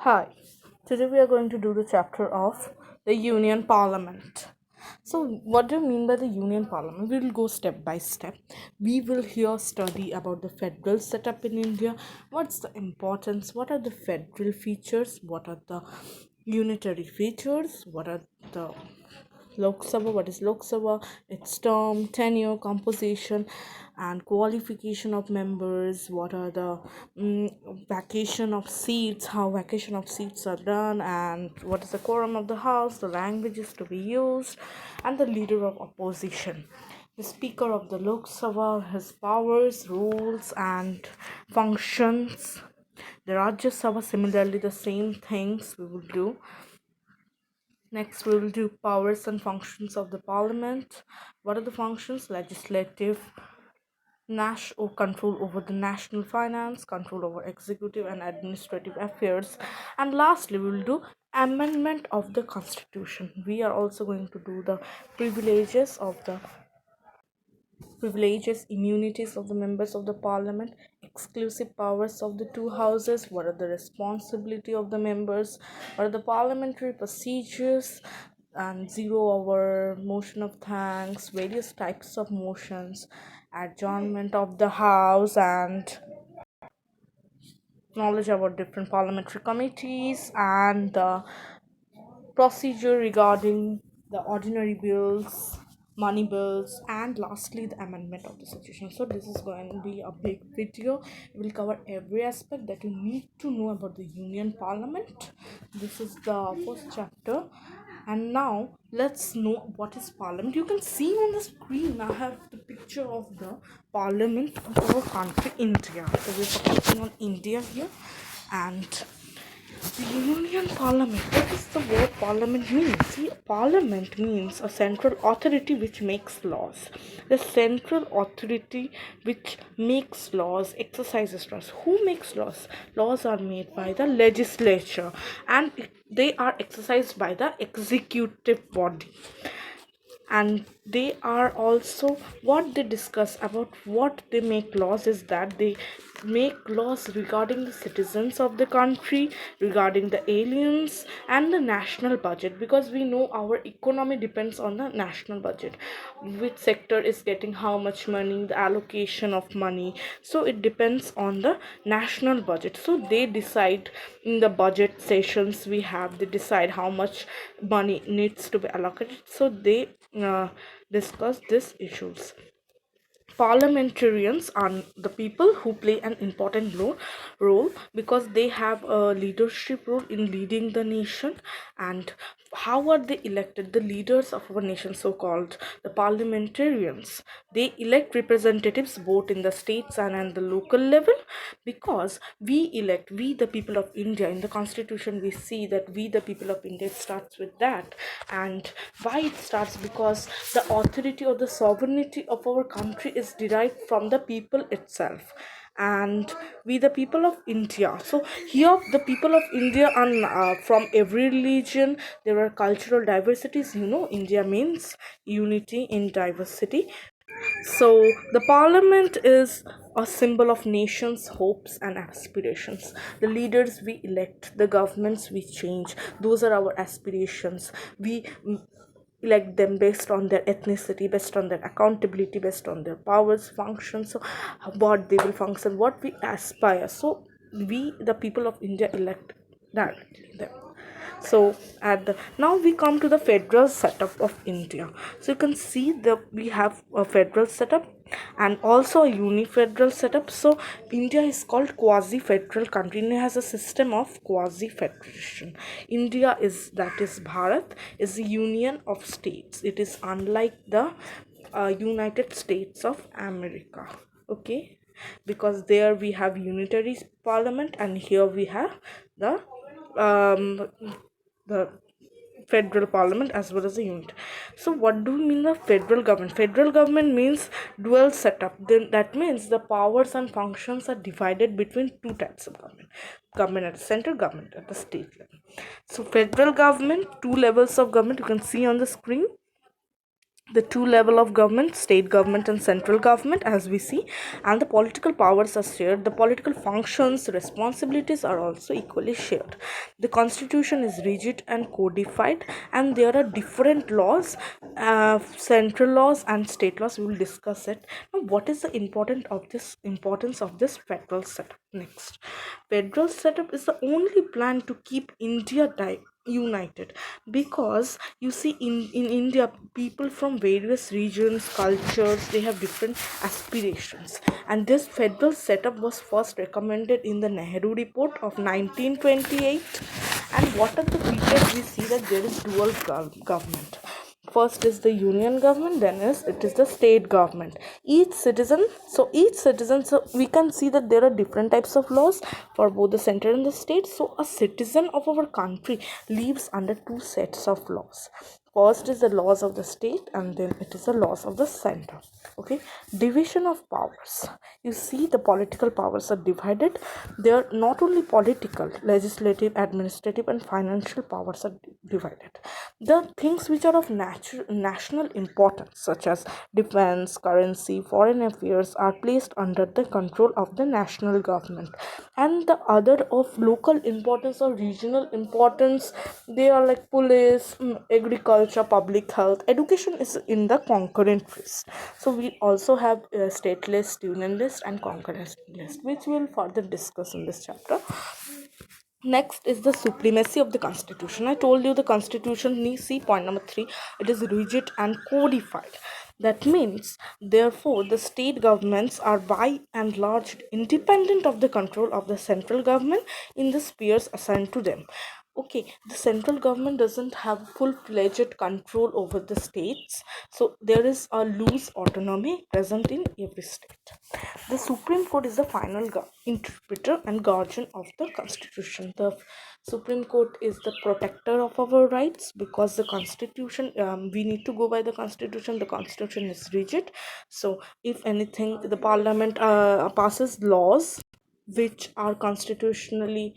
Hi, today we are going to do the chapter of the Union Parliament. So, what do you mean by the Union Parliament? We will go step by step. We will here study about the federal setup in India. What's the importance? What are the federal features? What are the unitary features? What are the Lok Sabha, what is Lok Sabha, its term, tenure, composition, and qualification of members, what are the vacation of seats, how vacation of seats are done, and what is the quorum of the house, the languages to be used, and the leader of opposition. The Speaker of the Lok Sabha, his powers, rules, and functions. The Rajya Sabha, similarly, the same things we will do. Next, we will do powers and functions of the parliament. What are the functions? Legislative, or control over the national finance, control over executive and administrative affairs. And lastly, we will do amendment of the constitution. We are also going to do the privileges of the privileges, immunities of the members of the parliament, exclusive powers of the two houses, what are the responsibility of the members, what are the parliamentary procedures, and 0 hour motion of thanks, various types of motions, adjournment of the house, and knowledge about different parliamentary committees, and the procedure regarding the ordinary bills, money bills, and lastly the amendment of the situation. So this is going to be a big video. It will cover every aspect that you need to know about the Union Parliament. This is the first chapter. And now let's know what is Parliament. You can see on the screen I have the picture of the Parliament of our country, India. So we're focusing on India here. And the Union Parliament. What does the word Parliament mean? See, Parliament means a central authority which makes laws. The central authority which makes laws, exercises laws. Who makes laws? Laws are made by the legislature, and they are exercised by the executive body. And they are also, what they discuss about what they make laws is that they make laws regarding the citizens of the country, regarding the aliens, and the national budget, because we know our economy depends on the national budget, which sector is getting how much money, the allocation of money. So it depends on the national budget. So they decide in the budget sessions we have, they decide how much money needs to be allocated. So they discuss these issues. Parliamentarians are the people who play an important role because they have a leadership role in leading the nation. And how are they elected? The leaders of our nation, so called the parliamentarians, they elect representatives both in the states and at the local level, because we the people of India, in the constitution we see that we the people of India, it starts with that. And why it starts? Because the authority or the sovereignty of our country is derived from the people itself. And we the people of India, so here the people of India are from every religion. There are cultural diversities. India means unity in diversity. So the parliament is a symbol of nations' hopes and aspirations. The leaders we elect, the governments we change, those are our aspirations. We elect them based on their ethnicity, based on their accountability, based on their powers, functions, so what they will function, what we aspire. So we, the people of India, elect directly them. So at the now we come to the federal setup of India. So you can see that we have a federal setup and also a unifederal setup. So India is called quasi federal country. India has a system of quasi federation. India is, that is Bharat, is a union of states. It is unlike the United States of America. Okay, because there we have unitary parliament, and here we have the um, the federal parliament as well as the unit. So what do we mean the federal government? Federal government means dual setup. Then that means the powers and functions are divided between two types of government: government at the center, government at the state level. So federal government, two levels of government, you can see on the screen. the two level of government, state government and central government, as we see, and the political powers are shared. The political functions, responsibilities are also equally shared. The constitution is rigid and codified, and there are different laws, central laws and state laws. We will discuss it now. What is the importance of this federal setup? Next, federal setup is the only plan to keep India united, because you see, in India, people from various regions, cultures, they have different aspirations, and this federal setup was first recommended in the Nehru report of 1928. And what are the features? We see that there is dual government. First is the union government, then it is the state government. Each citizen, so we can see that there are different types of laws for both the center and the state. So a citizen of our country lives under two sets of laws. First is the laws of the state, and then it is the laws of the center. Okay, division of powers. You see, the political powers are divided. They are not only political, legislative, administrative and financial powers are divided. The things which are of national importance, such as defense, currency, foreign affairs, are placed under the control of the national government, and the other of local importance or regional importance, they are like police, agriculture, public health, education is in the concurrent list. So we also have state list, union list and concurrent list, which we will further discuss in this chapter. Next is the supremacy of the constitution. I told you the constitution, see point number 3, it is rigid and codified. That means, therefore, the state governments are by and large independent of the control of the central government in the spheres assigned to them. Okay, the central government doesn't have full-fledged control over the states, so there is a loose autonomy present in every state. The Supreme Court is the final interpreter and guardian of the Constitution. The Supreme Court is the protector of our rights, because the Constitution, we need to go by the Constitution. The Constitution is rigid. So, if anything, the Parliament passes laws which are constitutionally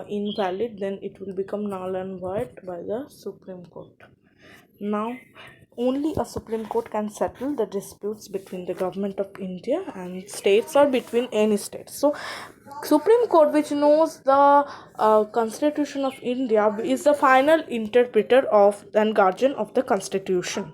invalid, then it will become null and void by the Supreme Court. Now, only a Supreme Court can settle the disputes between the government of India and states, or between any state. So, Supreme Court, which knows the Constitution of India, is the final interpreter of and guardian of the Constitution.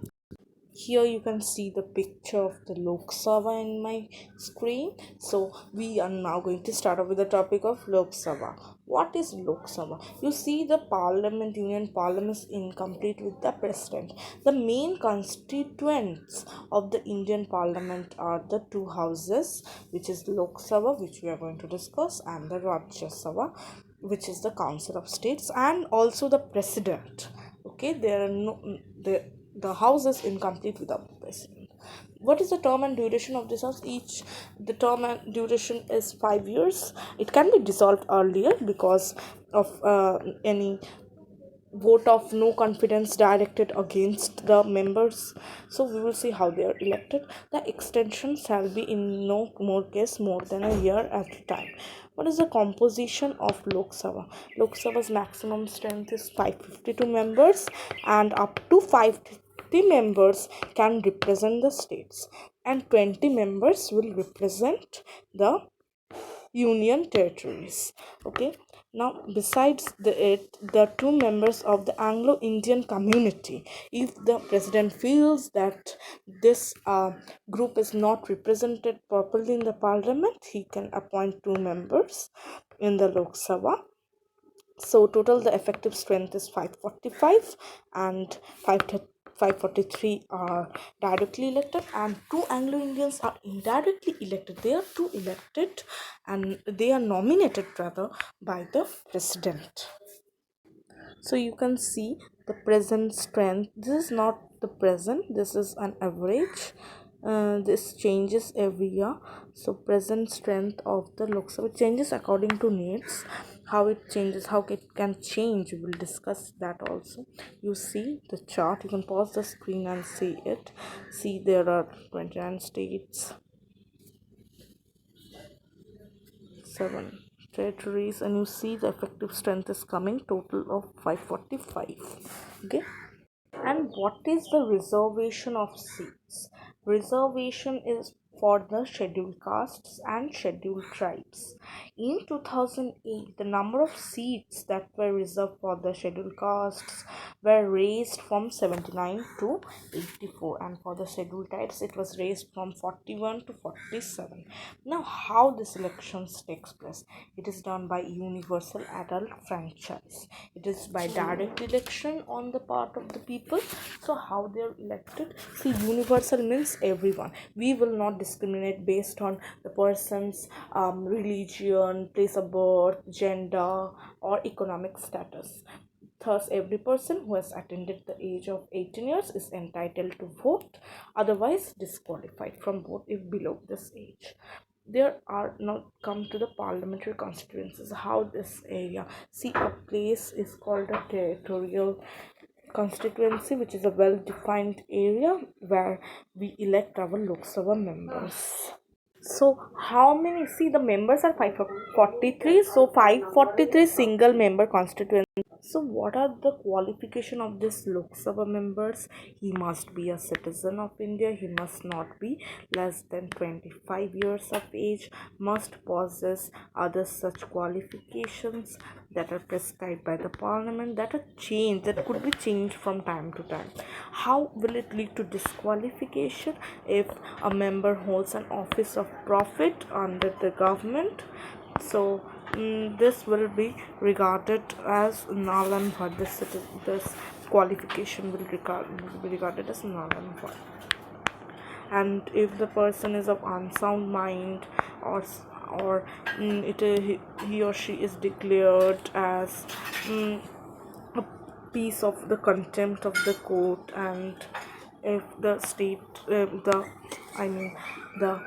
Here you can see the picture of the Lok Sabha in my screen. So we are now going to start off with the topic of Lok Sabha. What is Lok Sabha? You see, the parliament, union parliament, is incomplete with the president. The main constituents of the Indian parliament are the two houses, which is Lok Sabha, which we are going to discuss, and the Rajya Sabha, which is the council of states, and also the president. Okay, there are no the house is incomplete without the president. What is the term and duration of this house? The term and duration is 5 years. It can be dissolved earlier because of any vote of no confidence directed against the members. So we will see how they are elected. The extension shall be in no more case more than a year at a time. What is the composition of Lok Sabha? Lok Sabha's maximum strength is 552 members, and up to 550 members can represent the states, and 20 members will represent the union territories. Okay, now besides the two members of the Anglo-Indian community, if the president feels that this group is not represented properly in the parliament, he can appoint two members in the Lok Sabha. So total the effective strength is 545, and 543 are directly elected, and two Anglo-Indians are indirectly elected. They are two elected, and they are nominated rather by the president. So you can see the present strength. This is not the present, this is an average. This changes every year. So present strength of the Lok Sabha changes according to needs. How it changes, how it can change, we will discuss that also. You see the chart, you can pause the screen and see it. See, there are 29 states, 7 territories, and you see the effective strength is coming total of 545. Okay, And what is the reservation of seats? Reservation is for the scheduled castes and scheduled tribes. In 2008, the number of seats that were reserved for the scheduled castes were raised from 79 to 84, and for the scheduled tribes it was raised from 41 to 47. Now, how this elections takes place? It is done by universal adult franchise. It is by direct election on the part of the people. So how they are elected? See, universal means everyone. We will not discriminate based on the person's religion, place of birth, gender, or economic status. Thus, every person who has attained the age of 18 years is entitled to vote, otherwise disqualified from vote if below this age. There are now come to the parliamentary constituencies. How this area? See, a place is called a territorial constituency, which is a well-defined area where we elect our Lok Sabha members. So how many? See, the members are 543. So 543 single member constituency. So what are the qualification of this Lok Sabha members? He must be a citizen of India. He must not be less than 25 years of age. Must possess other such qualifications that are prescribed by the parliament, that are changed, that could be changed from time to time. How will it lead to disqualification? If a member holds an office of profit under the government, so this will be regarded as null and void. This qualification will be regarded as null and void. And if the person is of unsound mind, or he or she is declared as a piece of the contempt of the court, and if the state the I mean the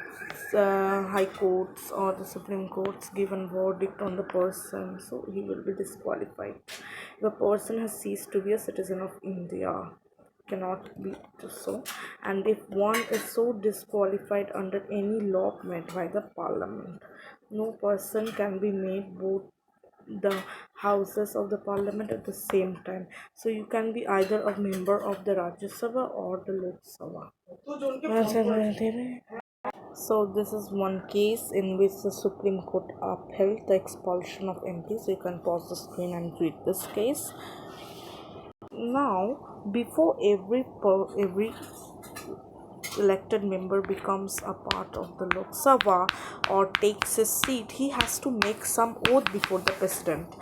high courts or the supreme courts given verdict on the person, so he will be disqualified. The person has ceased to be a citizen of India, cannot be so. And if one is so disqualified under any law made by the parliament, no person can be made both the houses of the parliament at the same time. So you can be either a member of the Rajya Sabha or the Lok Sabha. So this is one case in which the Supreme Court upheld the expulsion of MPs. You can pause the screen and read this case. Now, before every elected member becomes a part of the Lok Sabha or takes his seat, he has to make some oath before the president.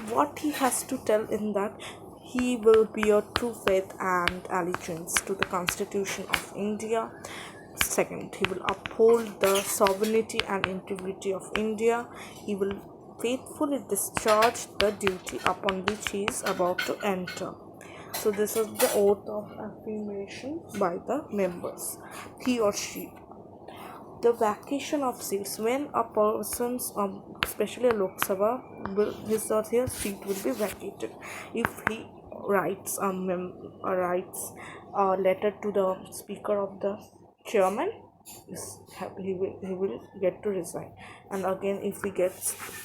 What he has to tell in that, he will bear true faith and allegiance to the Constitution of India. Second, he will uphold the sovereignty and integrity of India. He will faithfully discharge the duty upon which he is about to enter. So this is the oath of affirmation by the members. He or she. The vacation of seats, when a person's especially a Lok Sabha, his or her seat will be vacated if he writes a letter to the speaker of the chairman, he will get to resign. And again, if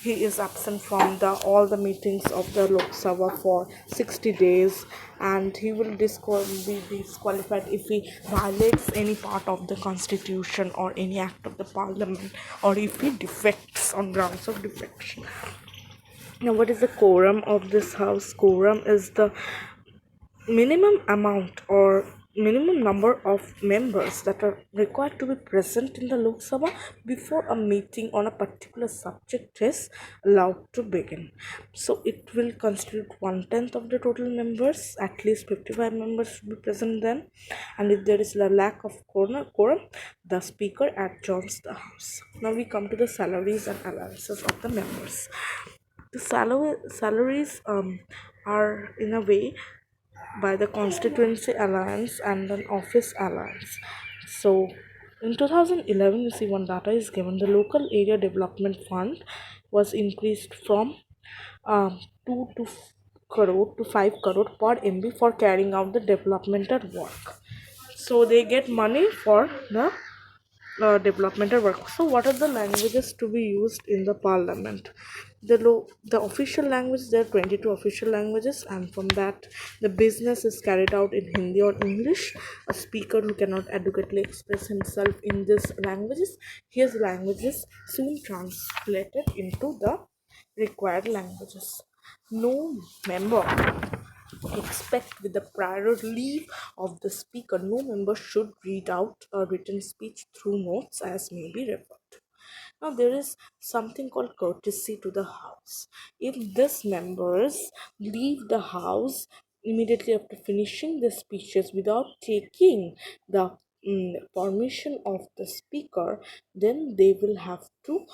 he is absent from all the meetings of the Lok Sabha for 60 days, and he will be disqualified if he violates any part of the constitution or any act of the parliament, or if he defects on grounds of defection. Now, what is the quorum of this house? Quorum is the minimum amount or minimum number of members that are required to be present in the Lok Sabha before a meeting on a particular subject is allowed to begin. So it will constitute 1/10 of the total members. At least 55 members should be present then, and if there is a lack of quorum, the speaker adjourns the house. Now we come to the salaries and allowances of the members. The salaries are in a way by the constituency allowance and an office allowance. So in 2011, you see one data is given. The local area development fund was increased from 2 to crore to 5 crore per MB for carrying out the developmental work. So they get money for the developmental work. So, what are the languages to be used in the parliament? The official language, there are 22 official languages, and from that, the business is carried out in Hindi or English. A speaker who cannot adequately express himself in these languages, his languages soon translated into the required languages. No member expect with the prior leave of the speaker. No member should read out a written speech through notes as may be referred to. Now there is something called courtesy to the house. If these members leave the house immediately after finishing the speeches without taking the permission of the speaker, then they will have to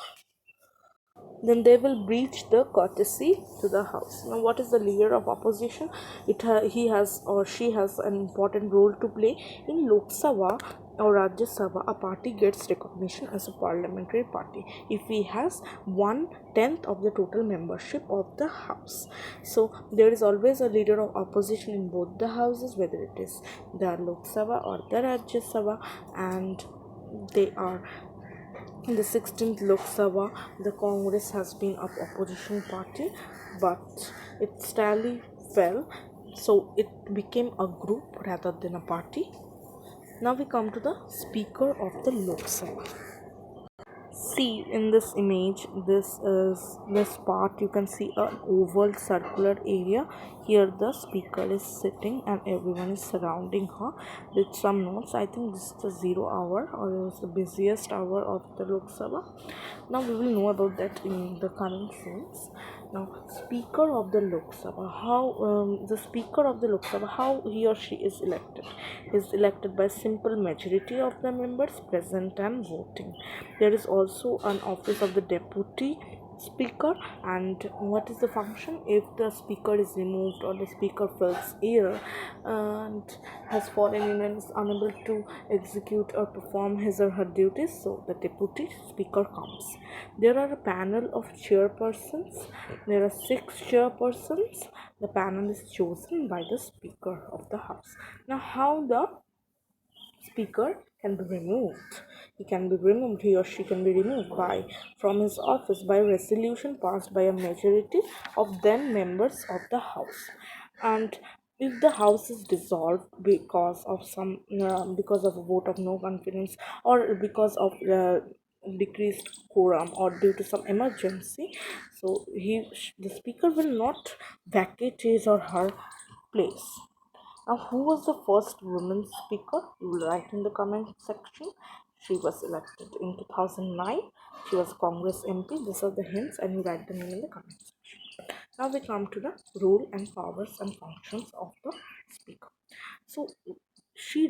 then they will breach the courtesy to the house. Now, what is the leader of opposition? He has or she has an important role to play in Lok Sabha or Rajya Sabha. A party gets recognition as a parliamentary party if he has 1/10 of the total membership of the house. So there is always a leader of opposition in both the houses, whether it is the Lok Sabha or the Rajya Sabha, and they are in the 16th Lok Sabha. The Congress has been an opposition party, but its tally fell, so it became a group rather than a party. Now we come to the Speaker of the Lok Sabha. See in this image, this part, you can see an oval circular area. Here the speaker is sitting and everyone is surrounding her with some notes. I think this is the 0 hour or it was the busiest hour of the Lok Sabha. Now we will know about that in the current scenes. Now, Speaker of the Lok Sabha, how the Speaker of the Lok Sabha, how he or she is elected? He is elected by simple majority of the members present and voting. There is also an office of the Deputy Speaker, and what is the function? If the speaker is removed or the speaker feels ill and has fallen in and is unable to execute or perform his or her duties, so the deputy speaker comes. There are a panel of chairpersons. There are 6 chairpersons. The panel is chosen by the speaker of the house. Now, how the speaker can be removed? He or she can be removed from his office by resolution passed by a majority of then members of the house. And if the house is dissolved because of a vote of no confidence, or because of decreased quorum, or due to some emergency, so the speaker will not vacate his or her place. Now, who was the first woman speaker? You will write in the comment section. She was elected in 2009. She was Congress MP. These are the hints, and you write the name in the comment section. Now we come to the role and powers and functions of the speaker. So she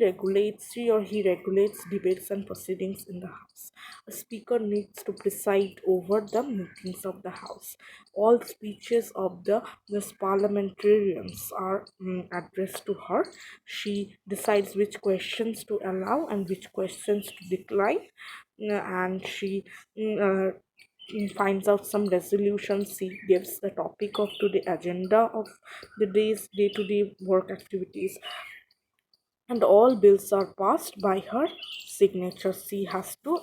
or he regulates debates and proceedings in the house. A speaker needs to preside over the meetings of the house. All speeches of the parliamentarians are addressed to her. She decides which questions to allow and which questions to decline, and she finds out some resolutions. She gives the topic of to the agenda of the day's day-to-day work activities, and all bills are passed by her signature. She has to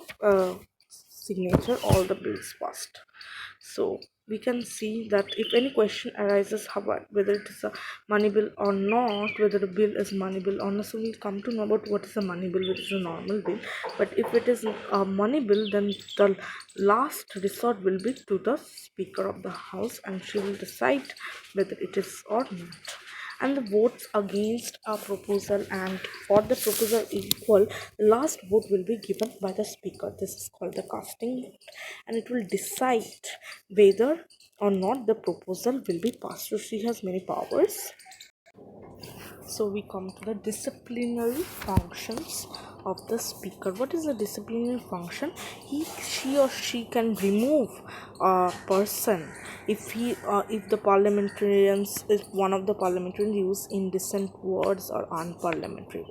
signature all the bills passed. So we can see that if any question arises about whether it is a money bill or not, whether the bill is money bill or not, so we'll come to know about what is a money bill, which is a normal bill. But if it is a money bill, then the last resort will be to the speaker of the house, and she will decide whether it is or not. And the votes against a proposal and for the proposal equal, the last vote will be given by the speaker. This is called the casting vote, and it will decide whether or not the proposal will be passed. So she has many powers. So we come to the disciplinary functions of the speaker. What is the disciplinary function? She or she can remove a person if the parliamentarians, if one of the parliamentarians use indecent words or unparliamentary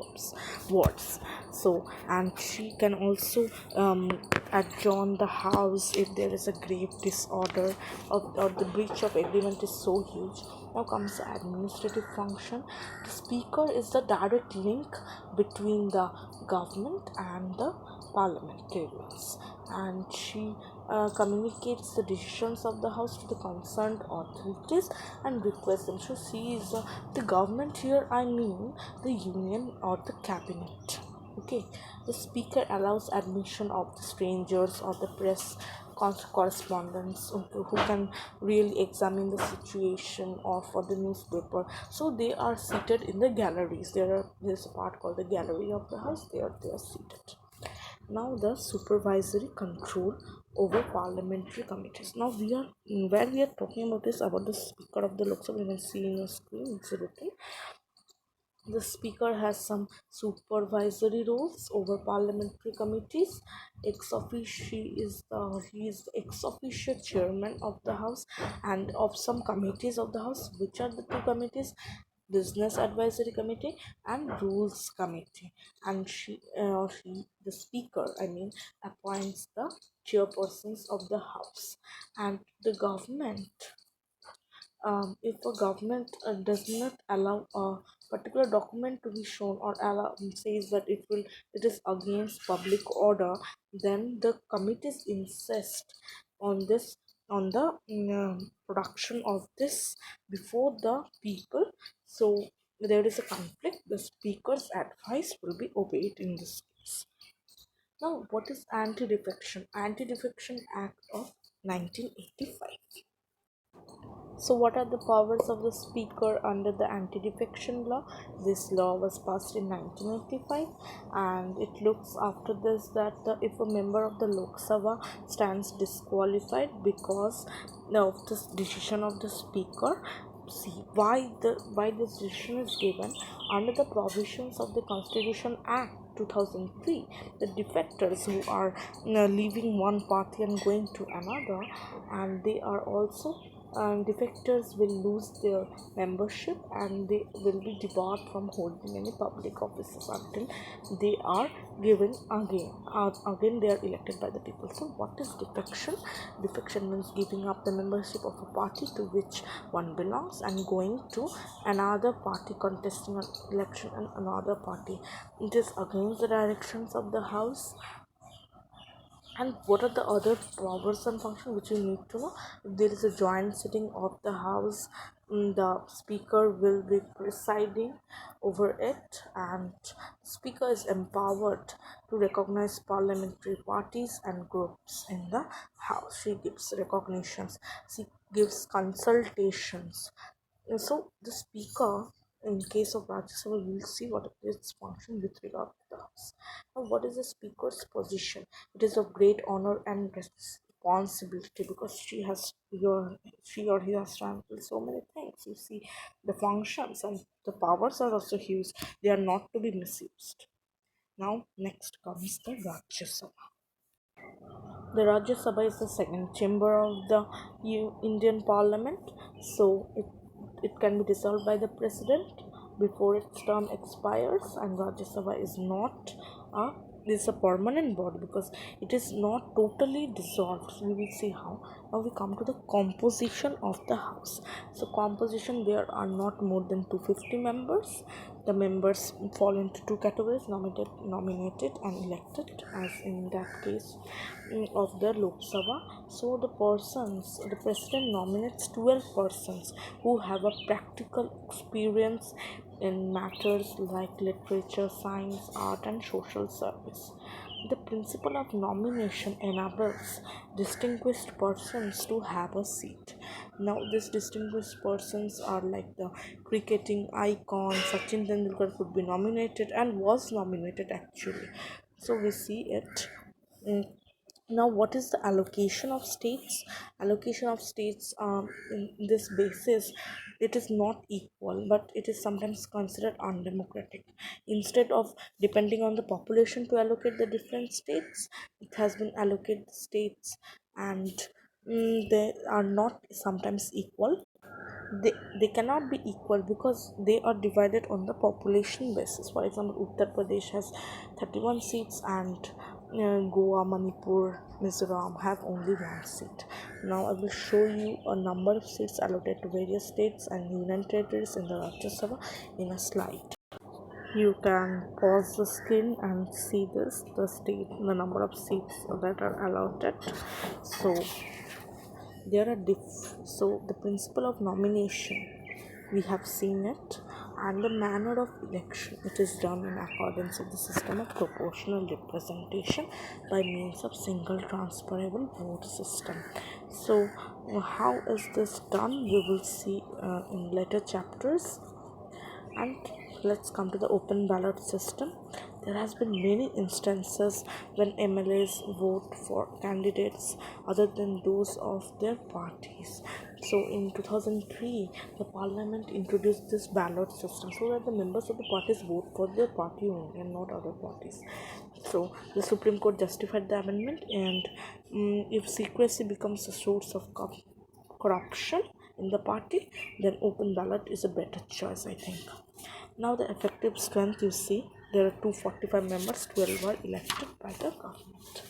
words. So, and she can also adjourn the house if there is a grave disorder, or the breach of agreement is so huge. Now comes the administrative function. The speaker is the direct link between the government and the parliamentary rules, and she communicates the decisions of the house to the concerned authorities and requests them. So she is the government here, I mean the union or the cabinet. Okay, the speaker allows admission of the strangers or the press correspondents who can really examine the situation, or for the newspaper. So they are seated in the galleries. There's a part called the gallery of the house. They are seated. Now the supervisory control over parliamentary committees. Now we are talking about this, about the speaker of the Lok Sabha. You can see in your screen, it's written. The speaker has some supervisory roles over parliamentary committees. Ex officio he is the ex officio chairman of the house and of some committees of the house. Which are the two committees? Business Advisory Committee and Rules Committee. And the speaker, I mean, appoints the chairpersons of the house. And the government, if a government does not allow a particular document to be shown, or says that it is against public order, then the committees insist on this, on the production of this before the people. So there is a conflict, the speaker's advice will be obeyed in this case. Now, what is Anti-Defection? Anti-Defection Act of 1985. So, what are the powers of the Speaker under the Anti-Defection Law? This law was passed in 1985, and it looks after this that if a member of the Lok Sabha stands disqualified because of this decision of the Speaker. See why this decision is given under the provisions of the Constitution Act 2003. The defectors who are leaving one party and going to another, and they are also defectors will lose their membership, and they will be debarred from holding any public offices until they are given again they are elected by the people. So what is defection? Defection means giving up the membership of a party to which one belongs and going to another party, contesting an election in another party. It is against the directions of the house. And what are the other powers and functions which you need to know? If there is a joint sitting of the house, the speaker will be presiding over it, and the speaker is empowered to recognize parliamentary parties and groups in the house. She gives recognitions, she gives consultations. And so the speaker, in case of Rajya Sabha, we will see what is its function with regard to the house. Now, what is the speaker's position? It is of great honor and responsibility, because she or he has to handle so many things. You see, the functions and the powers are also huge. They are not to be misused. Now, next comes the Rajya Sabha. The Rajya Sabha is the second chamber of the Indian Parliament, so it can be dissolved by the President before its term expires, and Rajya Sabha is not a is a permanent body because it is not totally dissolved. So we will see how. Now we come to the composition of the house. So composition, there are not more than 250 members. The members fall into two categories: nominated and elected, as in that case of the Lok Sabha. So the president nominates 12 persons who have a practical experience in matters like literature, science, art, and social service. The principle of nomination enables distinguished persons to have a seat. Now, these distinguished persons are like the cricketing icon Sachin Tendulkar could be nominated and was nominated actually. So we see it. Now, what is the allocation of states? Allocation of states, in this basis, it is not equal, but it is sometimes considered undemocratic. Instead of depending on the population to allocate the different states, it has been allocated states, and they are not sometimes equal. They cannot be equal because they are divided on the population basis. For example, Uttar Pradesh has 31 seats, and Goa, Manipur, Mizoram have only one seat. Now I will show you a number of seats allocated to various states and union territories in the Rajya Sabha in a slide. You can pause the screen and see this, the number of seats that are allotted. So there are so the principle of nomination, we have seen it, and the manner of election, it is done in accordance with the system of proportional representation by means of single transferable vote system. So how is this done, we will see in later chapters. And let's come to the open ballot system. There has been many instances when MLAs vote for candidates other than those of their parties. So in 2003, the parliament introduced this ballot system so that the members of the parties vote for their party only and not other parties. So the Supreme Court justified the amendment, and if secrecy becomes a source of corruption in the party, then open ballot is a better choice, I think. Now the effective strength, you see there are 245 members, 12 are elected by the government.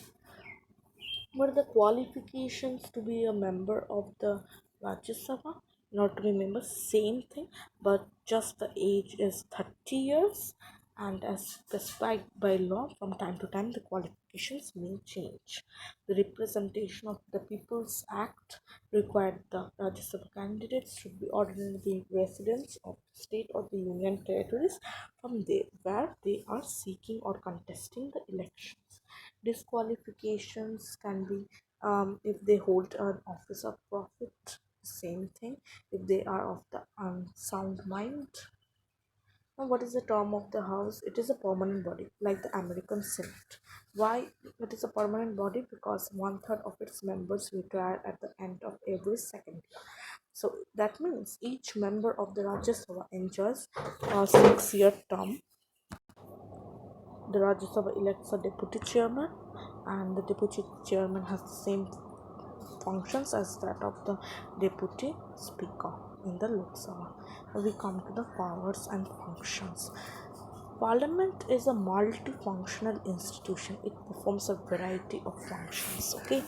What are the qualifications to be a member of the Rajya Sabha? Not to be member, same thing, but just the age is 30 years, and as specified by law, from time to time the qualifications may change. The representation of the People's Act required the Rajya Sabha candidates should be ordinarily residents of the state or the union territories from there where they are seeking or contesting the elections. Disqualifications can be if they hold an office of profit, same thing, if they are of the unsound mind. Now, what is the term of the house? It is a permanent body, like the American Senate. Why it is a permanent body? Because 1/3 of its members retire at the end of every second year. So that means each member of the Rajya Sabha enjoys a 6-year term. The Rajya Sabha elects a deputy chairman, and the deputy chairman has the same functions as that of the deputy speaker in the Lok Sabha. Now we come to the powers and functions. Parliament is a multifunctional institution. It performs a variety of functions. Okay,